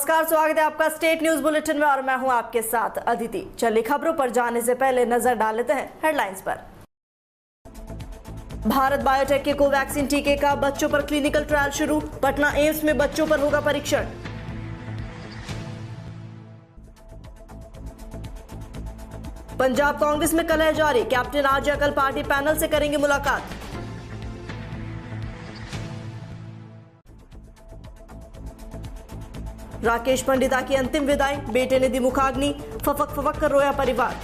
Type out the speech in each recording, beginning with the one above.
नमस्कार, स्वागत है आपका स्टेट न्यूज बुलेटिन में और मैं हूं आपके साथ अदिति। चलिए खबरों पर जाने से पहले नजर डाल लेते हैं हेडलाइंस पर। भारत बायोटेक के कोवैक्सीन टीके का बच्चों पर क्लिनिकल ट्रायल शुरू। पटना एम्स में बच्चों पर होगा परीक्षण। पंजाब कांग्रेस में कलह जारी। कैप्टन आर्या कल पार्टी पैनल से करेंगे मुलाकात। राकेश पंडिता की अंतिम विदाई। बेटे ने दी मुखाग्नि। फफक फफक कर रोया परिवार।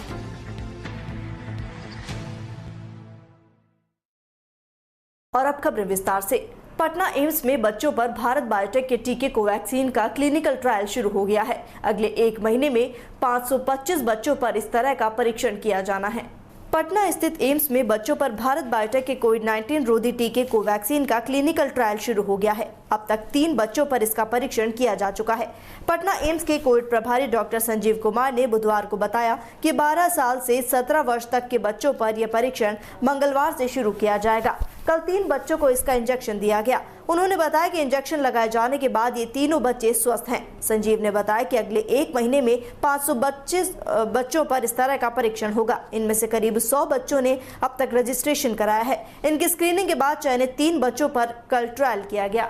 और अब खबरें विस्तार से। पटना एम्स में बच्चों पर भारत बायोटेक के टीके कोवैक्सीन का क्लिनिकल ट्रायल शुरू हो गया है। अगले एक महीने में 525 बच्चों पर इस तरह का परीक्षण किया जाना है। पटना स्थित एम्स में बच्चों पर भारत बायोटेक के कोविड-19 रोधी टीके कोवैक्सीन का क्लिनिकल ट्रायल शुरू हो गया है। अब तक 3 बच्चों पर इसका परीक्षण किया जा चुका है। पटना एम्स के कोविड प्रभारी डॉक्टर संजीव कुमार ने बुधवार को बताया कि 12 साल से 17 वर्ष तक के बच्चों पर यह परीक्षण मंगलवार से शुरू किया जाएगा। कल 3 बच्चों को इसका इंजेक्शन दिया गया। उन्होंने बताया कि इंजेक्शन लगाए जाने के बाद ये तीनों बच्चे स्वस्थ हैं। संजीव ने बताया कि अगले एक महीने में 525 बच्चों पर इस तरह का परीक्षण होगा। इनमें से करीब 100 बच्चों ने अब तक रजिस्ट्रेशन कराया है। इनकी स्क्रीनिंग के बाद चयनित 3 बच्चों पर कल ट्रायल किया गया।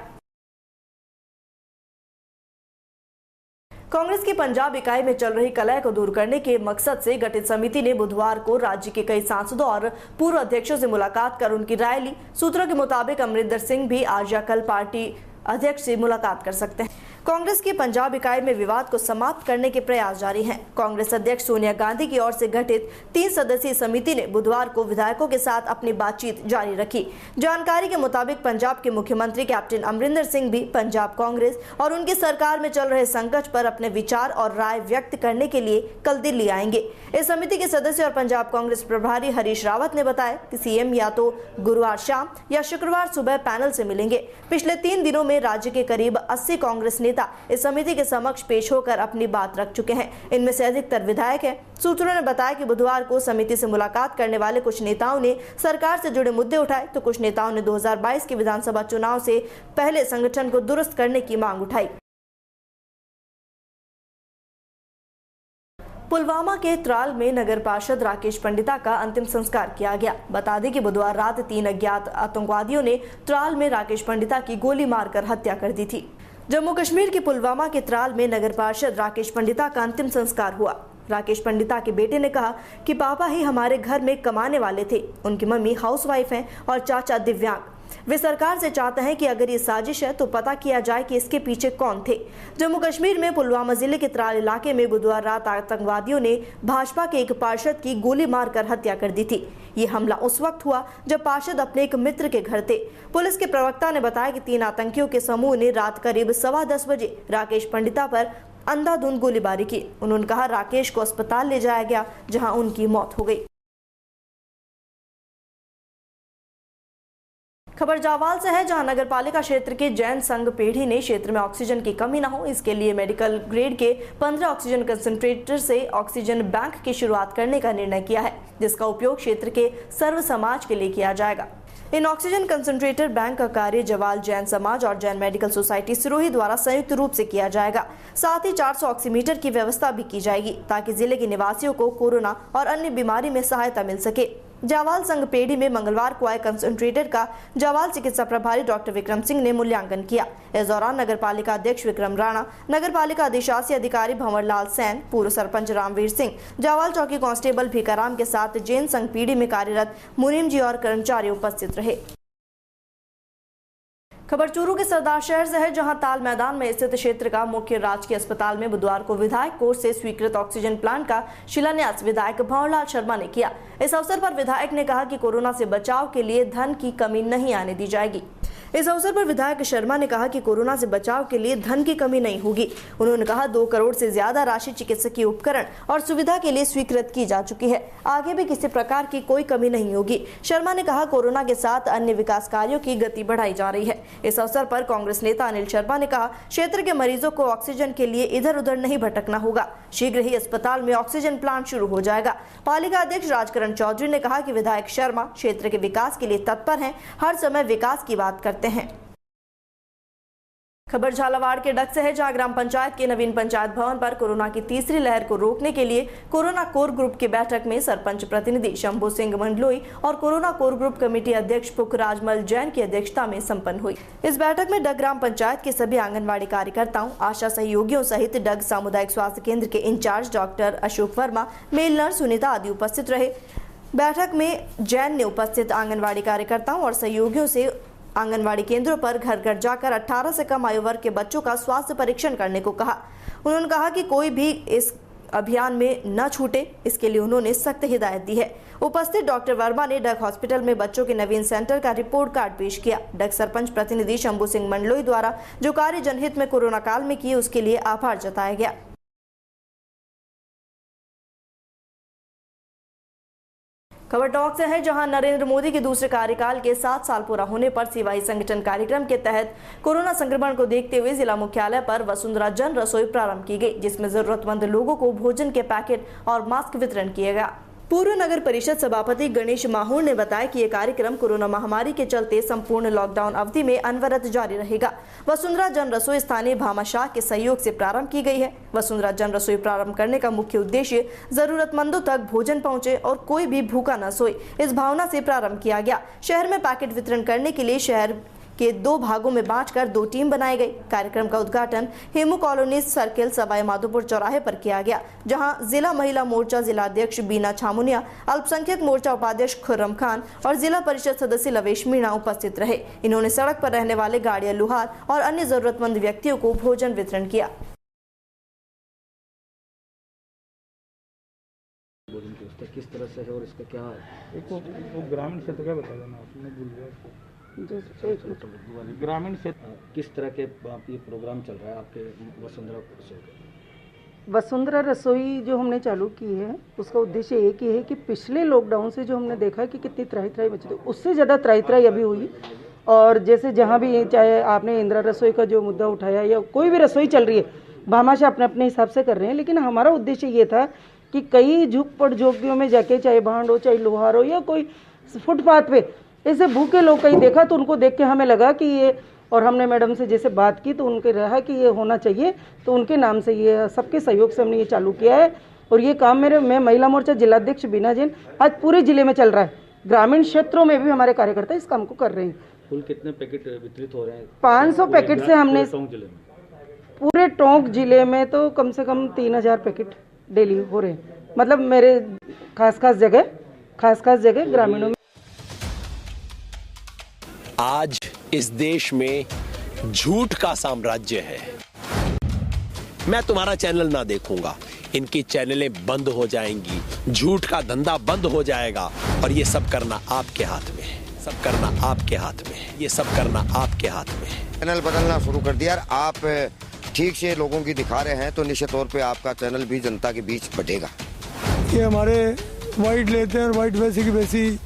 कांग्रेस की पंजाब इकाई में चल रही कलह को दूर करने के मकसद से गठित समिति ने बुधवार को राज्य के कई सांसदों और पूर्व अध्यक्षों से मुलाकात कर उनकी राय ली। सूत्रों के मुताबिक अमरिंदर सिंह भी आज या कल पार्टी अध्यक्ष से मुलाकात कर सकते हैं। कांग्रेस की पंजाब इकाई में विवाद को समाप्त करने के प्रयास जारी हैं। कांग्रेस अध्यक्ष सोनिया गांधी की ओर से गठित 3 सदस्यीय समिति ने बुधवार को विधायकों के साथ अपनी बातचीत जारी रखी। जानकारी के मुताबिक पंजाब के मुख्यमंत्री कैप्टन अमरिंदर सिंह भी पंजाब कांग्रेस और उनकी सरकार में चल रहे संकट पर अपने विचार और राय व्यक्त करने के लिए कल दिल्ली आएंगे। इस समिति के सदस्य और पंजाब कांग्रेस प्रभारी हरीश रावत ने बताया कि सीएम या तो गुरुवार शाम या शुक्रवार सुबह पैनल से मिलेंगे। पिछले 3 दिनों में राज्य के करीब 80 कांग्रेस नेता इस समिति के समक्ष पेश होकर अपनी बात रख चुके हैं। इनमें से अधिकतर विधायक हैं। सूत्रों ने बताया कि बुधवार को समिति से मुलाकात करने वाले कुछ नेताओं ने सरकार से जुड़े मुद्दे उठाए तो कुछ नेताओं ने 2022 के विधानसभा चुनाव से पहले संगठन को दुरुस्त करने की मांग उठाई। पुलवामा के त्राल में नगर पार्षद राकेश पंडिता का अंतिम संस्कार किया गया। बता दें कि बुधवार रात 3 अज्ञात आतंकवादियों ने त्राल में राकेश पंडिता की गोली मारकर हत्या कर दी थी। जम्मू कश्मीर के पुलवामा के त्राल में नगर पार्षद राकेश पंडिता का अंतिम संस्कार हुआ। राकेश पंडिता के बेटे ने कहा कि पापा ही हमारे घर में कमाने वाले थे। उनकी मम्मी हाउसवाइफ हैं और चाचा दिव्यांग। वे सरकार से चाहते हैं कि अगर ये साजिश है तो पता किया जाए कि इसके पीछे कौन थे। जम्मू कश्मीर में पुलवामा जिले के त्राल इलाके में बुधवार रात आतंकवादियों ने भाजपा के एक पार्षद की गोली मारकर हत्या कर दी थी। ये हमला उस वक्त हुआ जब पार्षद अपने एक मित्र के घर थे। पुलिस के प्रवक्ता ने बताया कि 3 आतंकियों के समूह ने रात करीब 10:15 बजे राकेश पंडिता पर अंधाधुंध गोलीबारी की। उन्होंने कहा राकेश को अस्पताल ले जाया गया जहां उनकी मौत हो गई। खबर जावाल से है, जहां नगर पालिका क्षेत्र के जैन संघ पेढ़ी ने क्षेत्र में ऑक्सीजन की कमी न हो इसके लिए मेडिकल ग्रेड के 15 ऑक्सीजन कंसंट्रेटर से ऑक्सीजन बैंक की शुरुआत करने का निर्णय किया है, जिसका उपयोग क्षेत्र के सर्व समाज के लिए किया जाएगा। इन ऑक्सीजन कंसंट्रेटर बैंक का कार्य जवाल जैन समाज और जैन मेडिकल सोसाइटी सिरोही द्वारा संयुक्त रूप से किया जाएगा। साथ ही 400 ऑक्सीमीटर की व्यवस्था भी की जाएगी ताकि जिले के निवासियों को कोरोना और अन्य बीमारी में सहायता मिल सके। जावाल संघ पेढ़ी में मंगलवार को आए कंसंट्रेटर का जावाल चिकित्सा प्रभारी डॉक्टर विक्रम सिंह ने मूल्यांकन किया। इस दौरान नगर पालिका अध्यक्ष विक्रम राणा, नगर पालिका अधिशासी अधिकारी भंवर लाल सैन, पूर्व सरपंच रामवीर सिंह, जावाल चौकी कांस्टेबल भीकाराम के साथ जैन संघ पेढ़ी में कार्यरत मुनीम जी और कर्मचारी उपस्थित रहे। खबर चूरू के सरदार शहर से है, जहां ताल मैदान में स्थित क्षेत्र का मुख्य राजकीय अस्पताल में बुधवार को विधायक कोष से स्वीकृत ऑक्सीजन प्लांट का शिलान्यास विधायक भंवरलाल शर्मा ने किया। इस अवसर पर विधायक ने कहा कि कोरोना से बचाव के लिए धन की कमी नहीं आने दी जाएगी। इस अवसर पर विधायक शर्मा ने कहा कि कोरोना से बचाव के लिए धन की कमी नहीं होगी। उन्होंने कहा 2 करोड़ से ज्यादा राशि चिकित्सकीय उपकरण और सुविधा के लिए स्वीकृत की जा चुकी है। आगे भी किसी प्रकार की कोई कमी नहीं होगी। शर्मा ने कहा कोरोना के साथ अन्य विकास कार्यों की गति बढ़ाई जा रही है। इस अवसर पर कांग्रेस नेता अनिल शर्मा ने कहा क्षेत्र के मरीजों को ऑक्सीजन के लिए इधर उधर नहीं भटकना होगा। शीघ्र ही अस्पताल में ऑक्सीजन प्लांट शुरू हो जाएगा। पालिका अध्यक्ष राजकरण चौधरी ने कहा कि विधायक शर्मा क्षेत्र के विकास के लिए तत्पर हैं, हर समय विकास की बात करते हैं। खबर झालावाड़ के डग से है, जहां ग्राम पंचायत के नवीन पंचायत भवन पर कोरोना की तीसरी लहर को रोकने के लिए कोरोना कोर ग्रुप की बैठक में सरपंच प्रतिनिधि शंभू सिंह मंडलोई और कोरोना कोर ग्रुप कमेटी अध्यक्ष पुखराजमल जैन की अध्यक्षता में संपन्न हुई। इस बैठक में डग ग्राम पंचायत के सभी आंगनबाड़ी कार्यकर्ताओं, आशा सहयोगियों सहित डग सामुदायिक स्वास्थ्य केंद्र के incharge doctor Ashok Verma, male nurse Sunita आदि उपस्थित रहे। बैठक में जैन ने उपस्थित आंगनबाड़ी कार्यकर्ताओं और सहयोगियों से आंगनवाड़ी केंद्रों पर घर घर जाकर 18 से कम आयु वर्ग के बच्चों का स्वास्थ्य परीक्षण करने को कहा। उन्होंने कहा कि कोई भी इस अभियान में न छूटे, इसके लिए उन्होंने सख्त हिदायत दी है। उपस्थित डॉक्टर वर्मा ने डग हॉस्पिटल में बच्चों के नवीन सेंटर का रिपोर्ट कार्ड पेश किया। डग सरपंच प्रतिनिधि शंभू सिंह मंडलोई द्वारा जो कार्य जनहित में कोरोना काल में किए, उसके लिए आभार जताया गया। खबर टॉक से है, जहां नरेंद्र मोदी के दूसरे कार्यकाल के 7 साल पूरा होने पर सेवाई संगठन कार्यक्रम के तहत कोरोना संक्रमण को देखते हुए जिला मुख्यालय पर वसुंधरा जन रसोई प्रारंभ की गई, जिसमें जरूरतमंद लोगों को भोजन के पैकेट और मास्क वितरण किया गया। पूर्व नगर परिषद सभापति गणेश माहूर ने बताया कि यह कार्यक्रम कोरोना महामारी के चलते संपूर्ण लॉकडाउन अवधि में अनवरत जारी रहेगा। वसुंधरा जन रसोई स्थानीय भामाशाह के सहयोग से प्रारंभ की गई है। वसुंधरा जन रसोई प्रारंभ करने का मुख्य उद्देश्य जरूरतमंदों तक भोजन पहुंचे और कोई भी भूखा न सोए, इस भावना से प्रारंभ किया गया। शहर में पैकेट वितरण करने के लिए शहर के 2 भागों में बांटकर 2 टीम बनाई गई। कार्यक्रम का उद्घाटन हेमू कॉलोनी सर्किल सवाई माधोपुर चौराहे पर किया गया, जहां जिला महिला मोर्चा जिला अध्यक्ष बीना छामुनिया, अल्पसंख्यक मोर्चा उपाध्यक्ष खुर्रम खान और जिला परिषद सदस्य लवेश मीणा उपस्थित रहे। इन्होंने सड़क पर रहने वाले गाड़िया लुहार और अन्य जरूरतमंद व्यक्तियों को भोजन वितरण किया। किस तरह से है और इसका क्या है? एक वो ग्रामीण क्षेत्र का बता देना, आपने भूल गया। ग्रामीण क्षेत्र किस तरह के ये प्रोग्राम चल रहा है आपके वसुंधरा रसोई? वसुंधरा रसोई जो हमने चालू की है, उसका उद्देश्य एक ही है कि पिछले लॉकडाउन से जो हमने देखा कि कितनी त्राही बची थी, उससे ज़्यादा त्राही अभी हुई। और जैसे जहाँ भी, चाहे आपने इंदिरा रसोई का जो मुद्दा उठाया या कोई भी रसोई चल रही है, भामाशाह अपने अपने हिसाब से कर रहे हैं, लेकिन हमारा उद्देश्य ये था कि कई झुकपट झोपड़ियों में जाके, चाहे भांड हो चाहे लोहार हो या कोई फुटपाथ पे ऐसे भूखे लोग कहीं देखा, तो उनको देख के हमें लगा कि ये, और हमने मैडम से जैसे बात की तो उनके रहा कि ये होना चाहिए, तो उनके नाम से ये सबके सहयोग से हमने ये चालू किया है। और ये काम मैं महिला मोर्चा जिलाध्यक्ष बीना जैन, आज पूरे जिले में चल रहा है। ग्रामीण क्षेत्रों में भी हमारे कार्यकर्ता इस काम को कर रहे हैं। कुल कितने पैकेट वितरित हो रहे हैं? 500 पैकेट से हमने पूरे टोंक जिले में तो कम से कम 3000 पैकेट डेली हो रहे हैं। मतलब मेरे खास जगह ग्रामीणों में। आज इस देश में झूठ का साम्राज्य है। मैं तुम्हारा चैनल ना देखूंगा, इनकी चैनलें बंद हो जाएंगी, झूठ का धंधा बंद हो जाएगा, और ये सब करना आपके हाथ में है। सब करना आपके हाथ में है। ये सब करना आपके हाथ में है। चैनल बदलना शुरू कर दिया। आप ठीक से लोगों की दिखा रहे हैं तो निश्चित तौर पे आपका चैनल भी जनता के बीच बढ़ेगा। ये हमारे वाइट लेते हैं और वाइट वैसी की वैसी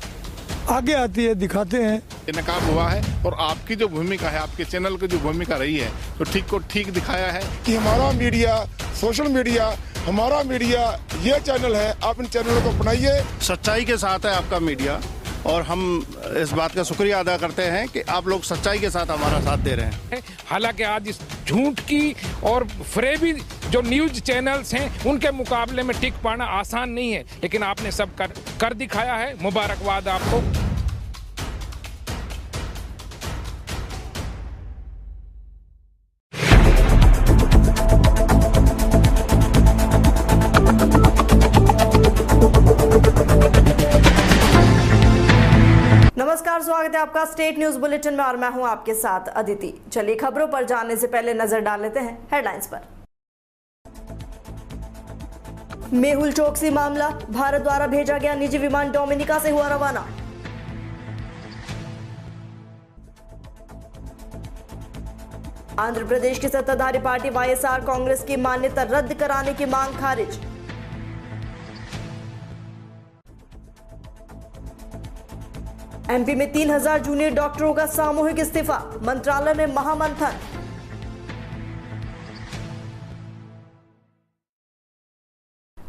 आगे आती है, दिखाते हैं। ये नकाब हुआ है और आपकी जो भूमिका है, आपके चैनल की जो भूमिका रही है, तो ठीक को ठीक दिखाया है कि हमारा मीडिया, सोशल मीडिया, हमारा मीडिया ये चैनल है। आप इन चैनलों को अपनाइए। सच्चाई के साथ है आपका मीडिया, और हम इस बात का शुक्रिया अदा करते हैं कि आप लोग सच्चाई के साथ हमारा साथ दे रहे हैं। हालांकि आज इस झूठ की और फरेबी जो न्यूज चैनल्स हैं, उनके मुकाबले में टिक पाना आसान नहीं है, लेकिन आपने सब कर दिखाया है। मुबारकबाद आपको। नमस्कार, स्वागत है आपका स्टेट न्यूज बुलेटिन में और मैं हूं आपके साथ अदिति। चलिए खबरों पर जाने से पहले नजर डाल लेते हैं हेडलाइंस पर। मेहुल चोकसी मामला, भारत द्वारा भेजा गया निजी विमान डोमिनिका से हुआ रवाना। आंध्र प्रदेश की सत्ताधारी पार्टी वाईएसआर कांग्रेस की मान्यता रद्द कराने की मांग खारिज। एमपी में 3000 जूनियर डॉक्टरों का सामूहिक इस्तीफा, मंत्रालय में महामंथन।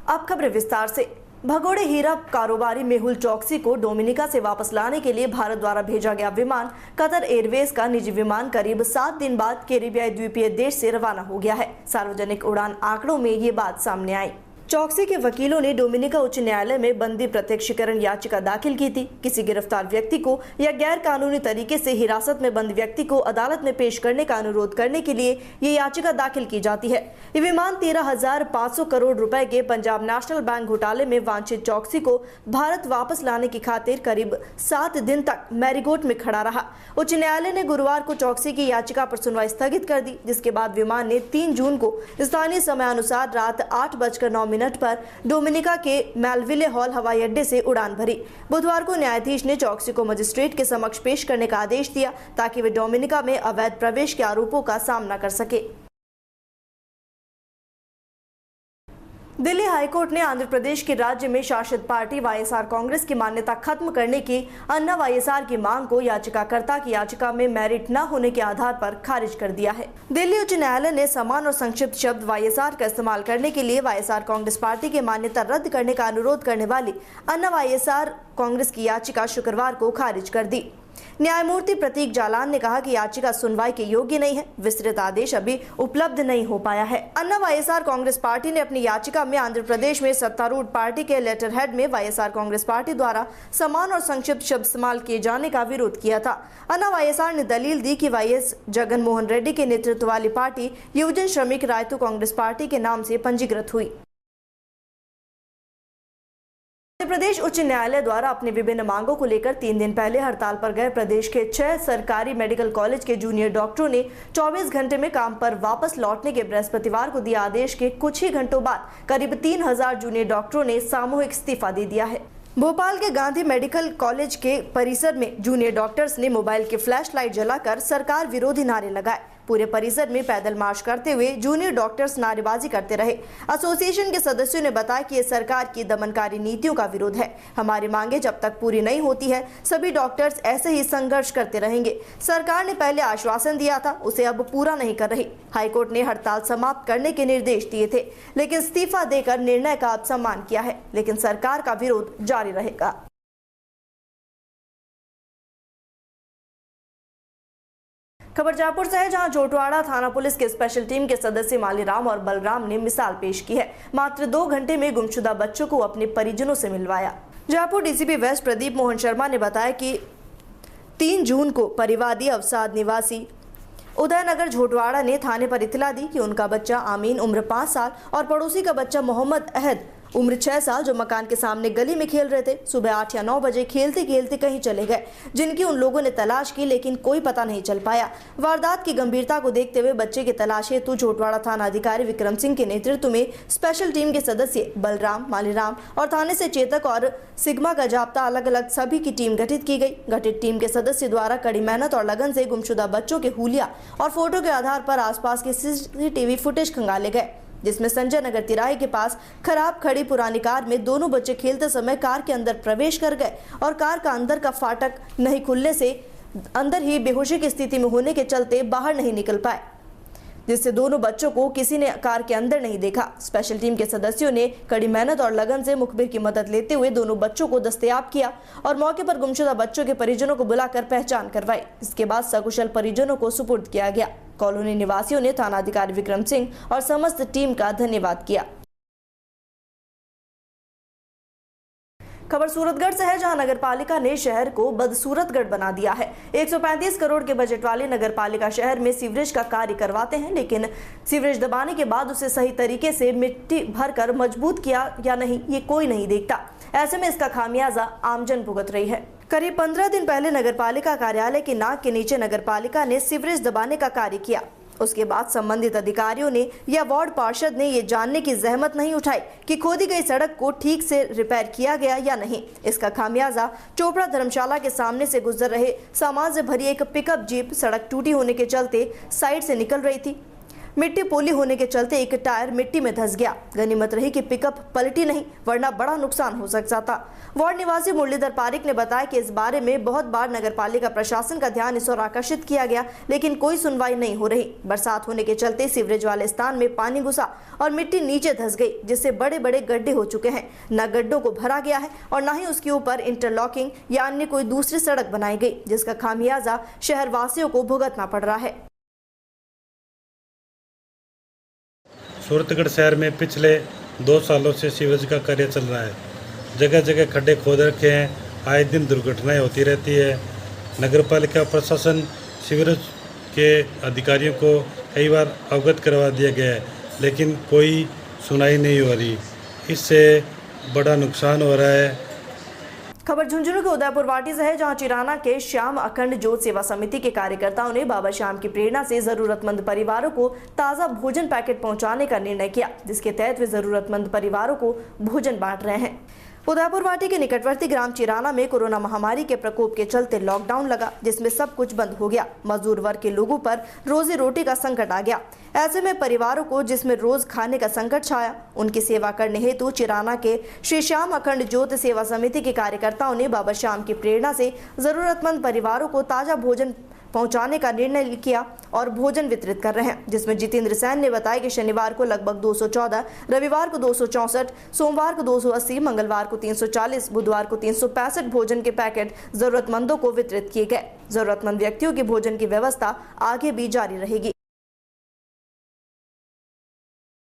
अब खबरें विस्तार से। भगोड़े हीरा कारोबारी मेहुल चौकसी को डोमिनिका से वापस लाने के लिए भारत द्वारा भेजा गया विमान कतर एयरवेज का निजी विमान करीब 7 दिन बाद कैरिबियाई द्वीपीय देश से रवाना हो गया है। सार्वजनिक उड़ान आंकड़ों में ये बात सामने आई। चौकसी के वकीलों ने डोमिनिका उच्च न्यायालय में बंदी प्रत्यक्षीकरण याचिका दाखिल की थी। किसी गिरफ्तार व्यक्ति को या गैर कानूनी तरीके से हिरासत में बंद व्यक्ति को अदालत में पेश करने का अनुरोध करने के लिए ये याचिका दाखिल की जाती है। ये विमान 13,500 करोड़ रुपए के पंजाब नेशनल बैंक घोटाले में वांछित चौकसी को भारत वापस लाने की खातिर करीब 7 दिन तक मैरीगोट में खड़ा रहा। उच्च न्यायालय ने गुरुवार को चौकसी की याचिका पर सुनवाई स्थगित कर दी, जिसके बाद विमान ने 3 जून को स्थानीय समयानुसार रात 8:09 पर डोमिनिका के मेलविले हॉल हवाई अड्डे से उड़ान भरी। बुधवार को न्यायाधीश ने चौकसी को मजिस्ट्रेट के समक्ष पेश करने का आदेश दिया ताकि वे डोमिनिका में अवैध प्रवेश के आरोपों का सामना कर सके। दिल्ली हाईकोर्ट ने आंध्र प्रदेश के राज्य में शासित पार्टी वाईएसआर कांग्रेस की मान्यता खत्म करने की अन्ना वाईएसआर की मांग को याचिकाकर्ता की याचिका में मेरिट न होने के आधार पर खारिज कर दिया है। दिल्ली उच्च न्यायालय ने समान और संक्षिप्त शब्द वाईएसआर का इस्तेमाल करने के लिए वाईएसआर कांग्रेस पार्टी की मान्यता रद्द करने का अनुरोध करने वाली अन्ना वाईएसआर कांग्रेस की याचिका शुक्रवार को खारिज कर दी। न्यायमूर्ति प्रतीक जालान ने कहा कि याचिका सुनवाई के योग्य नहीं है। विस्तृत आदेश अभी उपलब्ध नहीं हो पाया है। अन्ना वाईएसआर कांग्रेस पार्टी ने अपनी याचिका में आंध्र प्रदेश में सत्तारूढ़ पार्टी के लेटर हेड में वाईएसआर कांग्रेस पार्टी द्वारा समान और संक्षिप्त शब्द इस्तेमाल किए जाने का विरोध किया था। अन्ना वाईएसआर ने दलील दी कि वाईएस जगन मोहन रेड्डी के नेतृत्व वाली पार्टी युवजन श्रमिक रायतु कांग्रेस पार्टी के नाम से पंजीकृत हुई। मध्य प्रदेश उच्च न्यायालय द्वारा अपनी विभिन्न मांगों को लेकर 3 दिन पहले हड़ताल पर गए प्रदेश के 6 सरकारी मेडिकल कॉलेज के जूनियर डॉक्टरों ने 24 घंटे में काम पर वापस लौटने के बृहस्पतिवार को दिए आदेश के कुछ ही घंटों बाद करीब 3,000 जूनियर डॉक्टरों ने सामूहिक इस्तीफा दे दिया है। भोपाल के गांधी मेडिकल कॉलेज के परिसर में जूनियर डॉक्टर्स ने मोबाइल के फ्लैश लाइट जलाकर सरकार विरोधी नारे लगाए। पूरे परिसर में पैदल मार्च करते हुए जूनियर डॉक्टर्स नारेबाजी करते रहे। एसोसिएशन के सदस्यों ने बताया कि ये सरकार की दमनकारी नीतियों का विरोध है। हमारी मांगे जब तक पूरी नहीं होती है, सभी डॉक्टर्स ऐसे ही संघर्ष करते रहेंगे। सरकार ने पहले आश्वासन दिया था, उसे अब पूरा नहीं कर रही। हाईकोर्ट ने हड़ताल समाप्त करने के निर्देश दिए थे, लेकिन इस्तीफा देकर निर्णय का अपसम्मान किया है। लेकिन सरकार का विरोध जारी रहेगा। खबर जयपुर से है, जहां जोटवाड़ा थाना पुलिस के स्पेशल टीम के सदस्य मालीराम और बलराम ने मिसाल पेश की है। मात्र 2 घंटे में गुमशुदा बच्चों को अपने परिजनों से मिलवाया। जयपुर डीसीपी वेस्ट प्रदीप मोहन शर्मा ने बताया कि 3 जून को परिवादी अवसाद निवासी उदयनगर झोटवाड़ा ने थाने पर इतला दी कि उनका बच्चा आमीन उम्र 5 साल और पड़ोसी का बच्चा मोहम्मद अहद उम्र 6 साल जो मकान के सामने गली में खेल रहे थे, सुबह 8 या 9 बजे खेलते खेलते कहीं चले गए, जिनकी उन लोगों ने तलाश की लेकिन कोई पता नहीं चल पाया। वारदात की गंभीरता को देखते हुए बच्चे की तलाश हेतु झोटवाड़ा थाना अधिकारी विक्रम सिंह के नेतृत्व में स्पेशल टीम के सदस्य बलराम, मालीराम और थाने से चेतक और सिग्मा का जाब्ता अलग अलग सभी की टीम गठित की गई। गठित टीम के सदस्य द्वारा कड़ी मेहनत और लगन से गुमशुदा बच्चों के हुलिया और फोटो के आधार पर आसपास के CCTV फुटेज खंगाले गए, जिसमें संजय नगर तिराहे के पास खराब खड़ी पुरानी कार में दोनों बच्चे खेलते समय कार के अंदर प्रवेश कर गए और कार का अंदर का फाटक नहीं खुलने से अंदर ही बेहोशी की स्थिति में होने के चलते बाहर नहीं निकल पाए, जिससे दोनों बच्चों को किसी ने कार के अंदर नहीं देखा। स्पेशल टीम के सदस्यों ने कड़ी मेहनत और लगन से मुखबिर की मदद लेते हुए दोनों बच्चों को दस्तयाब किया और मौके पर गुमशुदा बच्चों के परिजनों को बुलाकर पहचान करवाई। इसके बाद सकुशल परिजनों को सुपुर्द किया गया। कॉलोनी निवासियों ने थानाधिकारी विक्रम सिंह और समस्त टीम का धन्यवाद किया। खबर सूरतगढ़ से है, जहां नगरपालिका ने शहर को बदसूरतगढ़ बना दिया है। 135 करोड़ के बजट वाली नगरपालिका शहर में सीवरेज का कार्य करवाते हैं, लेकिन सीवरेज दबाने के बाद उसे सही तरीके से मिट्टी भरकर मजबूत किया या नहीं, ये कोई नहीं देखता। ऐसे में इसका खामियाजा आमजन भुगत रही है। करीब 15 दिन पहले नगरपालिका कार्यालय की नाक के नीचे नगरपालिका ने सीवरेज दबाने का कार्य किया। उसके बाद संबंधित अधिकारियों ने या वार्ड पार्षद ने ये जानने की जहमत नहीं उठाई कि खोदी गई सड़क को ठीक से रिपेयर किया गया या नहीं। इसका खामियाजा चोपड़ा धर्मशाला के सामने से गुजर रहे सामान से भरी एक पिकअप जीप सड़क टूटी होने के चलते साइड से निकल रही थी। मिट्टी पोली होने के चलते एक टायर मिट्टी में धंस गया। गनीमत रही कि पिकअप पलटी नहीं, वरना बड़ा नुकसान हो सकता था। वार्ड निवासी मुरलीधर पारिक ने बताया कि इस बारे में बहुत बार नगरपालिका प्रशासन का ध्यान इस ओर आकर्षित किया गया, लेकिन कोई सुनवाई नहीं हो रही। बरसात होने के चलते सीवरेज वाले स्थान में पानी घुसा और मिट्टी नीचे धंस गई, जिससे बड़े बड़े गड्ढे हो चुके हैं। न गड्ढों को भरा गया है और न ही उसके ऊपर इंटरलॉकिंग या अन्य कोई दूसरी सड़क बनाई गई, जिसका खामियाजा शहर वासियों को भुगतना पड़ रहा है। सूरतगढ़ शहर में पिछले 2 सालों से सीवरेज का कार्य चल रहा है। जगह जगह खड्डे खोद रखे हैं, आए दिन दुर्घटनाएं होती रहती है। नगरपालिका प्रशासन सीवरेज के अधिकारियों को कई बार अवगत करवा दिया गया है, लेकिन कोई सुनाई नहीं हो रही। इससे बड़ा नुकसान हो रहा है। खबर झुंझुनू के उदयपुर वाटी से है, जहां चिराना के श्याम अखंड ज्योत सेवा समिति के कार्यकर्ताओं ने बाबा श्याम की प्रेरणा से जरूरतमंद परिवारों को ताज़ा भोजन पैकेट पहुंचाने का निर्णय किया, जिसके तहत वे जरूरतमंद परिवारों को भोजन बांट रहे हैं। उदयपुर वाटी के निकटवर्ती ग्राम चिराना में कोरोना महामारी के प्रकोप के चलते लॉकडाउन लगा, जिसमें सब कुछ बंद हो गया। मजदूर वर्ग के लोगों पर रोजी रोटी का संकट आ गया। ऐसे में परिवारों को जिसमें रोज खाने का संकट छाया, उनकी सेवा करने हेतु चिराना के श्री श्याम अखंड ज्योत सेवा समिति के कार्यकर्ताओं ने बाबा श्याम की प्रेरणा से जरूरतमंद परिवारों को ताजा भोजन पहुंचाने का निर्णय किया और भोजन वितरित कर रहे हैं, जिसमें जितेंद्र सैन ने बताया कि शनिवार को लगभग 214, रविवार को 264, सोमवार को 280, मंगलवार को 340, बुधवार को 365 भोजन के पैकेट जरूरतमंदों को वितरित किए गए। जरूरतमंद व्यक्तियों की भोजन की व्यवस्था आगे भी जारी रहेगी।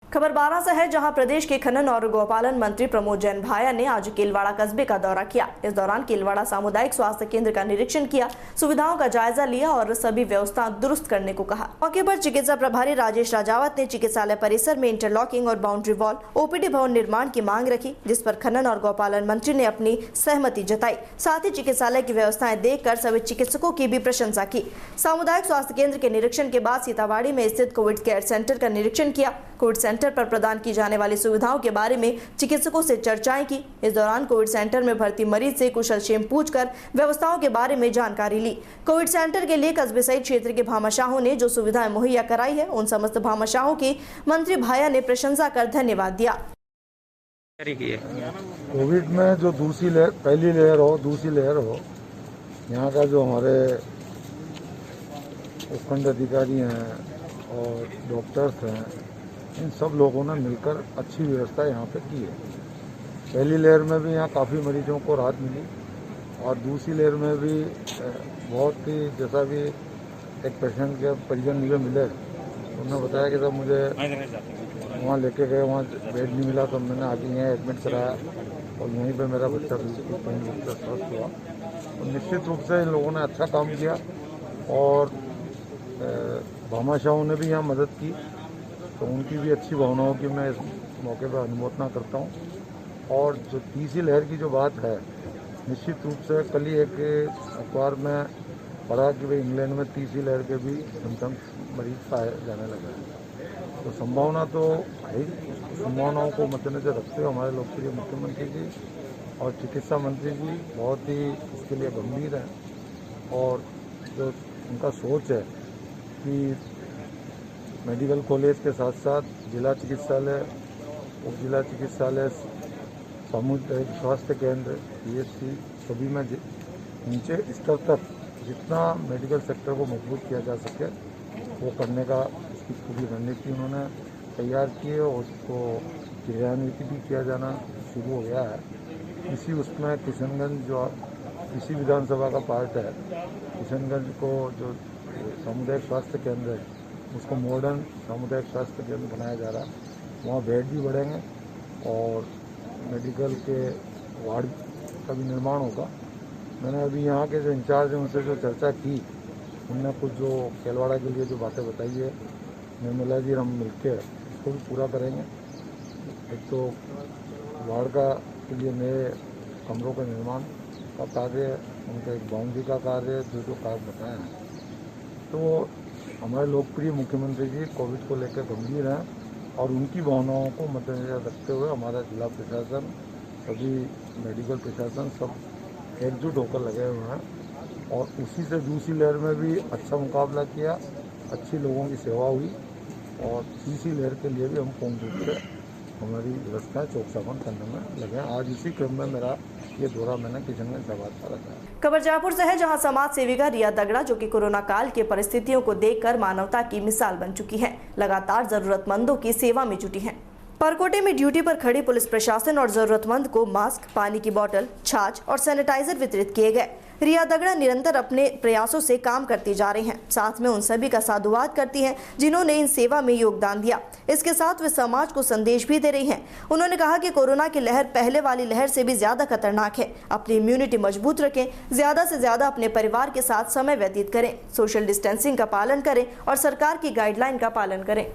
खबर 12 से है, जहां प्रदेश के खनन और गौपालन मंत्री प्रमोद जैन भाया ने आज केलवाड़ा कस्बे का दौरा किया। इस दौरान केलवाड़ा सामुदायिक स्वास्थ्य केंद्र का निरीक्षण किया, सुविधाओं का जायजा लिया और सभी व्यवस्था दुरुस्त करने को कहा। मौके पर चिकित्सा प्रभारी राजेश राजावत ने चिकित्सालय परिसर में इंटरलॉकिंग और बाउंड्री वॉल, ओपीडी भवन निर्माण की मांग रखी, जिस पर खनन और गौपालन मंत्री ने अपनी सहमति जताई। साथ ही चिकित्सालय की व्यवस्थाएं देखकर सभी चिकित्सकों की भी प्रशंसा की। सामुदायिक स्वास्थ्य केंद्र के निरीक्षण के बाद सीतावाड़ी में स्थित कोविड केयर सेंटर का निरीक्षण किया। कोविड सेंटर पर प्रदान की जाने वाली सुविधाओं के बारे में चिकित्सकों से चर्चाएं की। इस दौरान कोविड सेंटर में भर्ती मरीज से कुशलक्षेम पूछकर व्यवस्थाओं के बारे में जानकारी ली। कोविड सेंटर के लिए कस्बे सहित क्षेत्र के भामाशाहों ने जो सुविधाएं मुहैया कराई है, उन समस्त भामाशाहों की मंत्री भाया ने प्रशंसा कर धन्यवाद दिया। कोविड में जो दूसरी लहर, पहली लहर हो, दूसरी लहर हो, यहाँ का जो हमारे उपखंड अधिकारी हैं और डॉक्टर्स हैं, इन सब लोगों ने मिलकर अच्छी व्यवस्था यहाँ पे की है। पहली लहर में भी यहाँ काफ़ी मरीजों को राहत मिली और दूसरी लहर में भी बहुत ही, जैसा भी एक पेशेंट के परिजन मुझे मिले, उन्होंने बताया कि जब मुझे वहाँ लेके गए, वहाँ बेड नहीं मिला, तो मैंने आगे यहाँ एडमिट कराया और यहीं पे मेरा बच्चा बिल्कुल स्वस्थ हुआ। तो निश्चित रूप से इन लोगों ने अच्छा काम किया और भामाशाहों ने भी यहाँ मदद की, तो उनकी भी अच्छी भावनाओं की मैं इस मौके पर अनुमोदना करता हूँ। और जो तीसरी लहर की जो बात है, निश्चित रूप से कल ही एक अखबार में पढ़ा कि भाई इंग्लैंड में तीसरी लहर के भी सिम्टम्स मरीज पाए जाने लगे हैं। तो संभावना तो है, संभावनाओं को मद्देनजर रखते हुए हमारे लोकप्रिय मुख्यमंत्री जी और चिकित्सा मंत्री जी बहुत ही इसके लिए गंभीर हैं और जो उनका सोच है कि मेडिकल कॉलेज के साथ साथ जिला चिकित्सालय, उप जिला चिकित्सालय, सामुदायिक स्वास्थ्य केंद्र, पीएचसी, सभी में नीचे स्तर तक जितना मेडिकल सेक्टर को मजबूत किया जा सके वो करने का इसकी पूरी रणनीति उन्होंने तैयार की है और उसको क्रियान्वित भी किया जाना शुरू हो गया है। इसी उसमें किशनगंज जो इसी विधानसभा का पार्ट है, किशनगंज को जो सामुदायिक स्वास्थ्य केंद्र है उसको मॉडर्न सामुदायिक स्वास्थ्य केंद्र बनाया जा रहा है। वहाँ बेड भी बढ़ेंगे और मेडिकल के वार्ड का भी निर्माण होगा। मैंने अभी यहाँ के जो इंचार्ज हैं उनसे जो चर्चा की, उनने कुछ जो केलवाड़ा के लिए जो बातें बताई है, निर्मला जी, हम मिलकर इसको भी पूरा करेंगे। एक तो वार्ड का के लिए नए कमरों का निर्माण का कार्य है, उनका एक बाउंड्री का कार्य है, जो कार्य बताया है। तो हमारे लोकप्रिय मुख्यमंत्री जी कोविड को लेकर गंभीर हैं और उनकी भावनाओं को मद्देनजर रखते हुए हमारा जिला प्रशासन, सभी मेडिकल प्रशासन सब एकजुट होकर लगे हुए हैं और उसी से दूसरी लहर में भी अच्छा मुकाबला किया, अच्छी लोगों की सेवा हुई और तीसरी लहर के लिए भी हम पूर्ण रूप से हमारी व्यवस्थाएं चौकसावन करने में लगे हैं। आज इसी क्रम में मेरा ये दौरा मैंने किशनगंज शहबाज का रखा है। खबर जयपुर से है, जहां समाज सेविका रिया दगड़ा, जो कि कोरोना काल के परिस्थितियों को देखकर मानवता की मिसाल बन चुकी है, लगातार जरूरतमंदों की सेवा में जुटी हैं। परकोटे में ड्यूटी पर खड़ी पुलिस प्रशासन और जरूरतमंद को मास्क, पानी की बोतल, छाछ और सैनिटाइजर वितरित किए गए। रिया दगड़ा निरंतर अपने प्रयासों से काम करती जा रही हैं, साथ में उन सभी का साधुवाद करती हैं जिन्होंने इन सेवा में योगदान दिया। इसके साथ वे समाज को संदेश भी दे रही हैं। उन्होंने कहा कि कोरोना की लहर पहले वाली लहर से भी ज्यादा खतरनाक है। अपनी इम्यूनिटी मजबूत रखें, ज्यादा से ज्यादा अपने परिवार के साथ समय व्यतीत करें, सोशल डिस्टेंसिंग का पालन करें और सरकार की गाइडलाइन का पालन करें।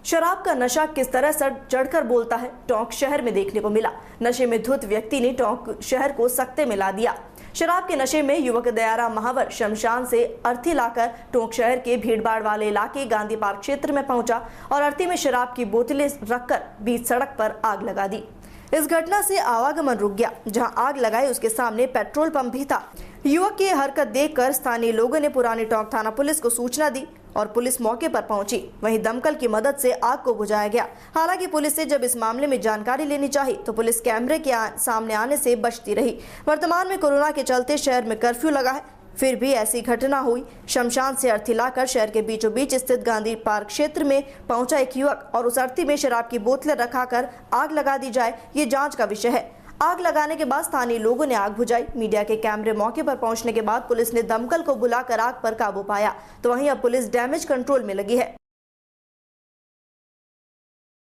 शराब का नशा किस तरह सर चढ़कर बोलता है, टोंक शहर में देखने को मिला। नशे में धुत व्यक्ति ने टोंक शहर को सकते में ला दिया। शराब के नशे में युवक दयाराम महावर शमशान से अर्थी लाकर टोंक शहर के भीड़भाड़ वाले इलाके गांधी पार्क क्षेत्र में पहुंचा और अर्थी में शराब की बोतलें रखकर बीच सड़क पर आग लगा दी। इस घटना से आवागमन रुक गया। जहां आग लगाई उसके सामने पेट्रोल पंप भी था। युवक की हरकत देखकर स्थानीय लोगों ने पुरानी टोंक थाना पुलिस को सूचना दी और पुलिस मौके पर पहुंची। वहीं दमकल की मदद से आग को बुझाया गया। हालांकि पुलिस से जब इस मामले में जानकारी लेनी चाहिए तो पुलिस कैमरे के सामने आने से बचती रही। वर्तमान में कोरोना के चलते शहर में कर्फ्यू लगा है, फिर भी ऐसी घटना हुई। शमशान से अर्थी लाकर शहर के बीचों बीच स्थित गांधी पार्क क्षेत्र में पहुंचा एक युवक और उस अर्थी में शराब की बोतलें रखाकर आग लगा दी जाए, ये जांच का विषय है। आग लगाने के बाद स्थानीय लोगों ने आग बुझाई। मीडिया के कैमरे मौके पर पहुंचने के बाद पुलिस ने दमकल को बुलाकर आग पर काबू पाया। तो वहीं अब पुलिस डैमेज कंट्रोल में लगी है।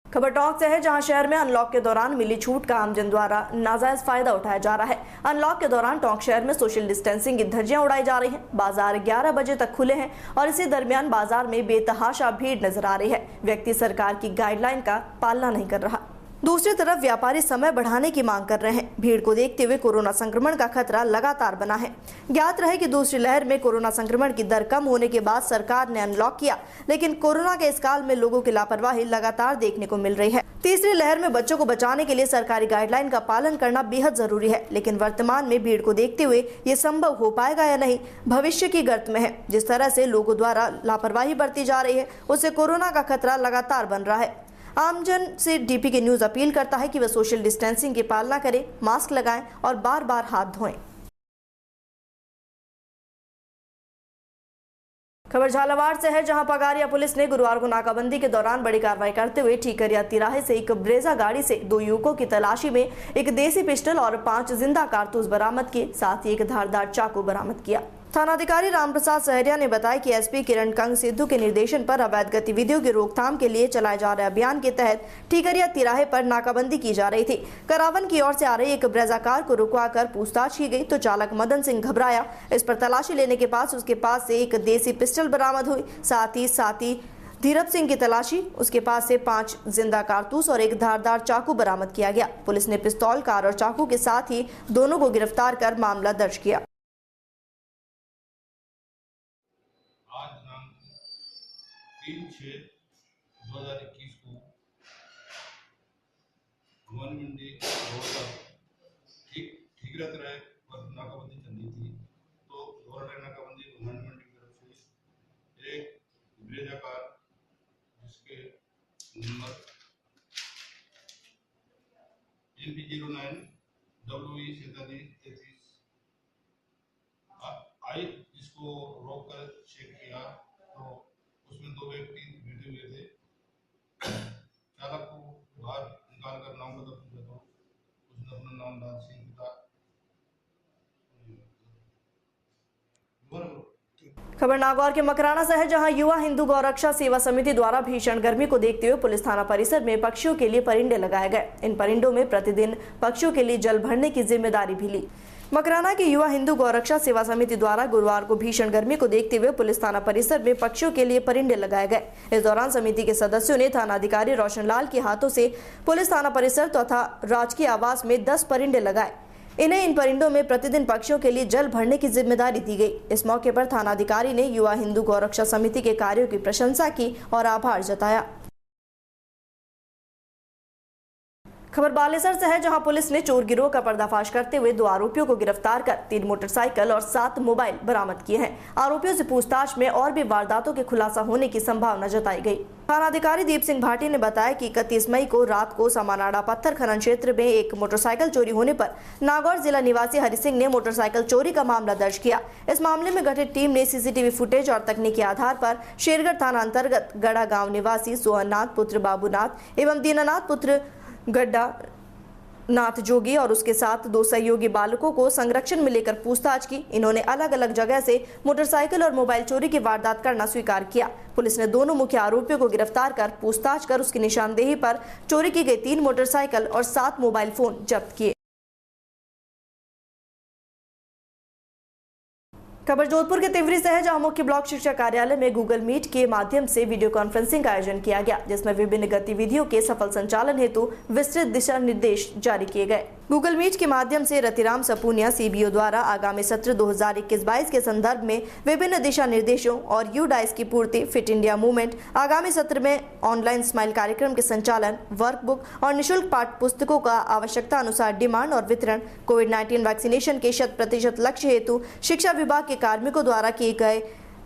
खबर टोंक से है, जहां शहर में अनलॉक के दौरान मिली छूट का आमजन द्वारा नाजायज फायदा उठाया जा रहा है। अनलॉक के दौरान टोंक शहर में सोशल डिस्टेंसिंग की धज्जियां उड़ाई जा रही हैं। बाजार 11 बजे तक खुले हैं और इसी दरमियान बाजार में बेतहाशा भीड़ नजर आ रही है। व्यक्ति सरकार की गाइडलाइन का पालना नहीं कर रहा। दूसरी तरफ व्यापारी समय बढ़ाने की मांग कर रहे हैं। भीड़ को देखते हुए कोरोना संक्रमण का खतरा लगातार बना है। ज्ञात रहे कि दूसरी लहर में कोरोना संक्रमण की दर कम होने के बाद सरकार ने अनलॉक किया, लेकिन कोरोना के इस काल में लोगों की लापरवाही लगातार देखने को मिल रही है। तीसरी लहर में बच्चों को बचाने के लिए सरकारी गाइडलाइन का पालन करना बेहद जरूरी है, लेकिन वर्तमान में भीड़ को देखते हुए ये संभव हो पाएगा या नहीं, भविष्य की गर्त में है। जिस तरह से लोगों द्वारा लापरवाही बरती जा रही है, उससे कोरोना का खतरा लगातार बन रहा है। आमजन से डीपी के न्यूज अपील करता है कि वह सोशल डिस्टेंसिंग की पालना करें, मास्क लगाएं और बार बार हाथ धोएं। खबर झालावाड़ से है, जहां पगारिया पुलिस ने गुरुवार को नाकाबंदी के दौरान बड़ी कार्रवाई करते हुए ठीकरिया तिराहे से एक ब्रेजा गाड़ी से 2 युवकों की तलाशी में एक देसी पिस्टल और 5 जिंदा कारतूस बरामद किए, साथ ही एक धारदार चाकू बरामद किया। थानाधिकारी रामप्रसाद सहरिया ने बताया कि एसपी किरण कंग सिद्धू के निर्देशन पर अवैध गतिविधियों की रोकथाम के लिए चलाए जा रहे अभियान के तहत ठीकरिया तिराहे पर नाकाबंदी की जा रही थी। करावन की ओर से आ रही एक ब्रेजा कार को रुकवाकर पूछताछ की गई तो चालक मदन सिंह घबराया। इस पर तलाशी लेने के पास उसके पास से एक देसी पिस्टल बरामद हुई। साथ ही धीरज सिंह की तलाशी, उसके पास से 5 जिंदा कारतूस और एक धारदार चाकू बरामद किया गया। पुलिस ने पिस्तौल, कार और चाकू के साथ ही दोनों को गिरफ्तार कर मामला दर्ज किया। आज दिनांक 3/6/2021 को भवन मंडी रोड पर ठीकरिया तिराहे पर नाकाबंदी चल रही थी, तो दोहरा नाकाबंदी भवन मंडी की तरफ से एक ब्रेजा कार जिसके नंबर MP09 WE4733 आई, जिसको रोककर चेक किया तो उसमें 2 व्यक्ति बैठे हुए थे। चालक को बाहर निकाल कर नाम पता पूछा तो उसने अपना नाम लाल सिंह था। खबर नागौर के मकराना से है, जहां युवा हिंदू गौरक्षा सेवा समिति द्वारा भीषण गर्मी को देखते हुए पुलिस थाना परिसर में पक्षियों के लिए परिंदे लगाए गए। इन परिंदों में प्रतिदिन पक्षियों के लिए जल भरने की जिम्मेदारी भी ली। मकराना की युवा हिंदू गौरक्षा सेवा समिति द्वारा गुरुवार को भीषण गर्मी को देखते हुए पुलिस थाना परिसर में पक्षियों के लिए परिंदे लगाए गए। इस दौरान समिति के सदस्यों ने थानाधिकारी रोशनलाल के हाथों से पुलिस थाना परिसर तथा राजकीय आवास में 10 परिंदे लगाए। इन्हें इन परिंदों में प्रतिदिन पक्षियों के लिए जल भरने की जिम्मेदारी दी गई। इस मौके पर थानाधिकारी ने युवा हिंदू गौरक्षा समिति के कार्यों की प्रशंसा की और आभार जताया। खबर बालेसर से है, जहां पुलिस ने चोर गिरोह का पर्दाफाश करते हुए 2 आरोपियों को गिरफ्तार कर 3 मोटरसाइकिल और 7 मोबाइल बरामद किए हैं। आरोपियों से पूछताछ में और भी वारदातों के खुलासा होने की संभावना जताई गई। थानाधिकारी दीप सिंह भाटी ने बताया कि 31 मई को रात को समानाड़ा पत्थर खनन क्षेत्र में एक मोटरसाइकिल चोरी होने पर नागौर जिला निवासी हरि सिंह ने मोटरसाइकिल चोरी का मामला दर्ज किया। इस मामले में गठित टीम ने सीसीटीवी फुटेज और तकनीकी आधार पर शेरगढ़ थाना अंतर्गत गड़ा गांव निवासी सोहननाथ पुत्र बाबूनाथ एवं दीनानाथ पुत्र गड्ढा नाथ जोगी और उसके साथ 2 सहयोगी बालकों को संरक्षण में लेकर पूछताछ की। इन्होंने अलग अलग जगह से मोटरसाइकिल और मोबाइल चोरी की वारदात करना स्वीकार किया। पुलिस ने दोनों मुख्य आरोपियों को गिरफ्तार कर पूछताछ कर उसकी निशानदेही पर चोरी की गई 3 मोटरसाइकिल और 7 मोबाइल फोन जब्त किए। खबर जोधपुर के तिवरी से है, जहां मुख्य ब्लॉक शिक्षा कार्यालय में गूगल मीट के माध्यम से वीडियो कॉन्फ्रेंसिंग का आयोजन किया गया, जिसमें विभिन्न गतिविधियों के सफल संचालन हेतु विस्तृत दिशा निर्देश जारी किए गए। गूगल मीट के माध्यम से रतिराम सपूनिया सीबीओ द्वारा आगामी सत्र 2021-22 के संदर्भ में विभिन्न दिशा निर्देशों और यूडाइस की पूर्ति, फिट इंडिया मूवमेंट, आगामी सत्र में ऑनलाइन स्माइल कार्यक्रम के संचालन, वर्कबुक और निःशुल्क पाठ्य पुस्तकों का आवश्यकता अनुसार डिमांड और वितरण, कोविड-19 वैक्सीनेशन के 100% लक्ष्य हेतु शिक्षा विभाग के कार्मिकों द्वारा किए गए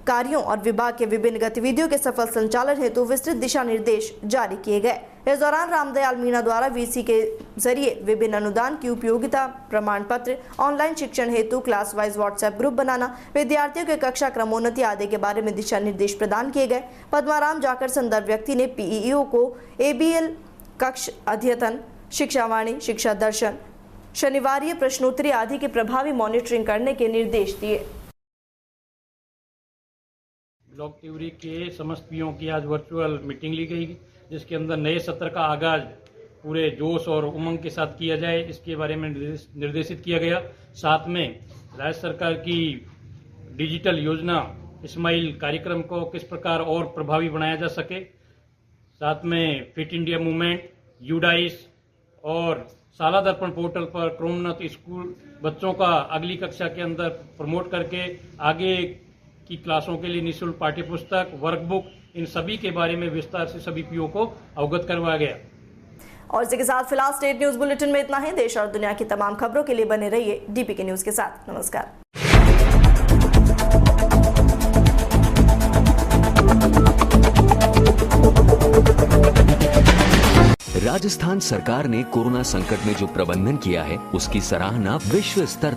कार्यों और विभाग के विभिन्न गतिविधियों के सफल संचालन हेतु विस्तृत दिशा निर्देश जारी किए गए। इस दौरान रामदयाल मीणा द्वारा वीसी के जरिए विभिन्न अनुदान की उपयोगिता प्रमाण पत्र, ऑनलाइन शिक्षण हेतु क्लास वाइज व्हाट्सएप ग्रुप बनाना, विद्यार्थियों के कक्षा क्रमोन्नति आदि के बारे में दिशा निर्देश प्रदान किए गए। पद्माराम जाकर संदर्भ व्यक्ति ने पीईओ को एबीएल कक्ष अध्ययन, शिक्षावाणी, शिक्षा दर्शन, शनिवारीय प्रश्नोत्तरी आदि की प्रभावी मॉनिटरिंग करने के निर्देश दिए। ब्लॉक तिवरी के समस्त पीओ की आज वर्चुअल मीटिंग ली गई, जिसके अंदर नए सत्र का आगाज पूरे जोश और उमंग के साथ किया जाए, इसके बारे में निर्देशित किया गया। साथ में राज्य सरकार की डिजिटल योजना स्माइल कार्यक्रम को किस प्रकार और प्रभावी बनाया जा सके, साथ में फिट इंडिया मूवमेंट, यूडाइस और शाला दर्पण पोर्टल पर क्रमोन्नत स्कूल बच्चों का अगली कक्षा के अंदर प्रमोट करके आगे की क्लासों के लिए निःशुल्क पाठ्य पुस्तक, वर्कबुक, इन सभी के बारे में विस्तार से सभी पीओ को अवगत करवाया गया। और इसी के साथ फिलहाल स्टेट न्यूज बुलेटिन में इतना ही। देश और दुनिया की तमाम खबरों के लिए बने रहिए डीपीके न्यूज के साथ। नमस्कार। राजस्थान सरकार ने कोरोना संकट में जो प्रबंधन किया है, उसकी सराहना विश्व स्तर